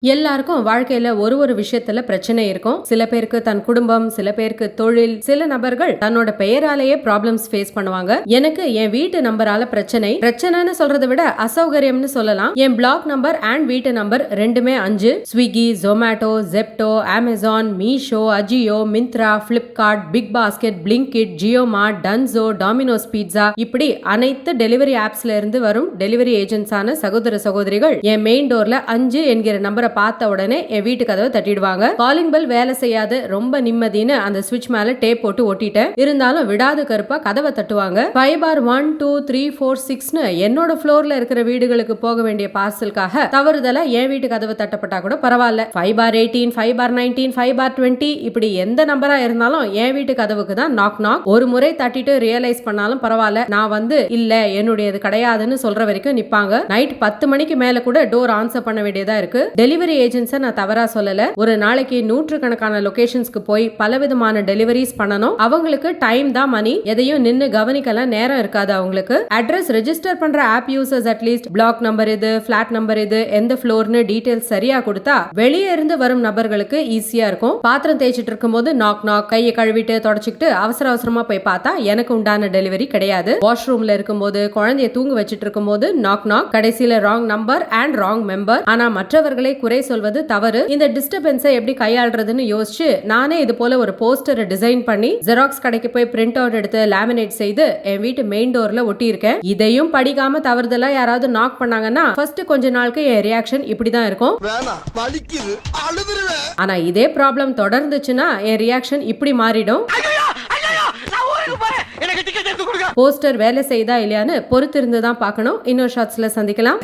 எல்லாருக்கும் வாழ்க்கையில ஒரு விஷயத்துல பிரச்சனை இருக்கும். சில பேருக்கு தன் குடும்பம், சில பேருக்கு தொழில், சில நபர்கள் தன்னோட பெயராலேயே ப்ராப்ளம்ஸ் ஃபேஸ் பண்ணுவாங்க. எனக்கு என் வீட்டு நம்பரால பிரச்சனைன்னு சொல்றதை விட அசௌகரியம்னு சொல்லலாம். என் பிளாக் நம்பர் அண்ட் வீட்டு நம்பர் ரெண்டுமே 5. Swiggy, Zomato, Zepto, Amazon, Meesho, Ajio, Myntra, Flipkart, Big Basket, Blinkit, JioMart, Dunzo, Domino's pizza இப்படி அனைத்து டெலிவரி ஆப்ஸ்ல இருந்து வரும் டெலிவரி ஏஜென்ட்ஸான சகோதர சகோதரிகள் என் மெயின் டோர்ல 5 என்கிற நம்பரை பார்த்த உடனே என் வீட்டு கதவை தட்டிடுவாங்க. காலிங் பெல் வேலை செய்யாது, ரொம்ப நிம்மதின்னு அந்த ஸ்விட்ச் மேல டேப் போட்டு ஒட்டிட்டேன். இருந்தாலும் விடாது கருப்பா கதவை தட்டுவாங்க. 5/1 2 3 4 6ன்னு என்னோட ஃப்ளோர்ல இருக்கிற வீடுகளுக்கு போக வேண்டிய பார்சலுக்காக தவறுதலா என் வீட்டு கதவை தட்டப்பட்டா கூட பரவாயில்ல. 5/18 5/19 5/20 இப்படி எந்த நம்பரா இருந்தாலும் என் வீட்டு கதவுக்கு தான் நாக் நாக். ஒரு முறை தட்டிட்டு ரியலைஸ் பண்ணாலும் பரவாயில்ல, நான் இல்ல என்னுடையது கிடையாதுன்னு சொல்ற வரைக்கும் நிப்பாங்க. நைட் 10 மணிக்கு மேல கூட டோர் ஆன்சர் பண்ண வேண்டியதா இருக்கு. டெலிவரி ஏஜென்ட்ஸை நான் தவறா சொல்லல. ஒரு நாளைக்கு நூற்றுக்கணக்கான லொகேஷன்ஸ்க்கு போய் பலவிதமான டெலிவரிஸ் பண்ணணும். அவங்களுக்கு டைம் தான் மணி. எதையும் நின்னு கவனிக்கலாம் நேரம் இருக்காது அவங்களுக்கு. அட்ரஸ் ரெஜிஸ்டர் பண்ற app users at least block number இது, பிளாட் நம்பர் இது, எந்த ஃப்ளோர்னு டீடைல்ஸ் சரியா கொடுத்தா வெளியே இருந்து வரும் நபர்களுக்கு ஈஸியா இருக்கும். பாத்திரம் தேய்ச்சிட்டு இருக்கும் போது நாக் நாக், கையை கழுவிட்டு தொடச்சிக்கிட்டு அவசரமா போய் பார்த்தா எனக்கு உண்டான டெலிவரி கிடையாது. வாஷ்ரூம்ல இருக்கும்போது, குழந்தைய தூங்க வச்சிட்டு இருக்கும் போது நாக் நாக், கடைசியில wrong number and wrong member. ஆனா மற்றவர்களை குறை சொல்வது தவறு. இந்த டிஸ்டர்பன்ஸை எப்படி கையாளுறதுன்னு யோசிச்சு நானே இது போல ஒரு போஸ்டரை டிசைன் பண்ணி ஜெராக்ஸ் கடைக்கு போய் பிரிண்ட் அவுட் எடுத்து லேமினேட் செய்து என் வீட்டு மெயின் டோர்ல ஒட்டி இருக்கேன். இதையும் படிக்காம தவறுதலா யாராவது நாக் பண்ணாங்கன்னா ஃபர்ஸ்ட் கொஞ்ச நாளுக்கு என் ரியாக்ஷன் இப்படிதான் இருக்கும். ஆனா இதே ப்ராப்ளம் தொடர்ந்துச்சுன்னா என் ரியாக்ஷன் இப்படி மாறிடும். போஸ்டர் வேலை செய்தா இல்லையான்னு பொறுத்திருந்து தான் பார்க்கணும். இன்னொரு ஷாட்ஸ்ல சந்திக்கலாம்.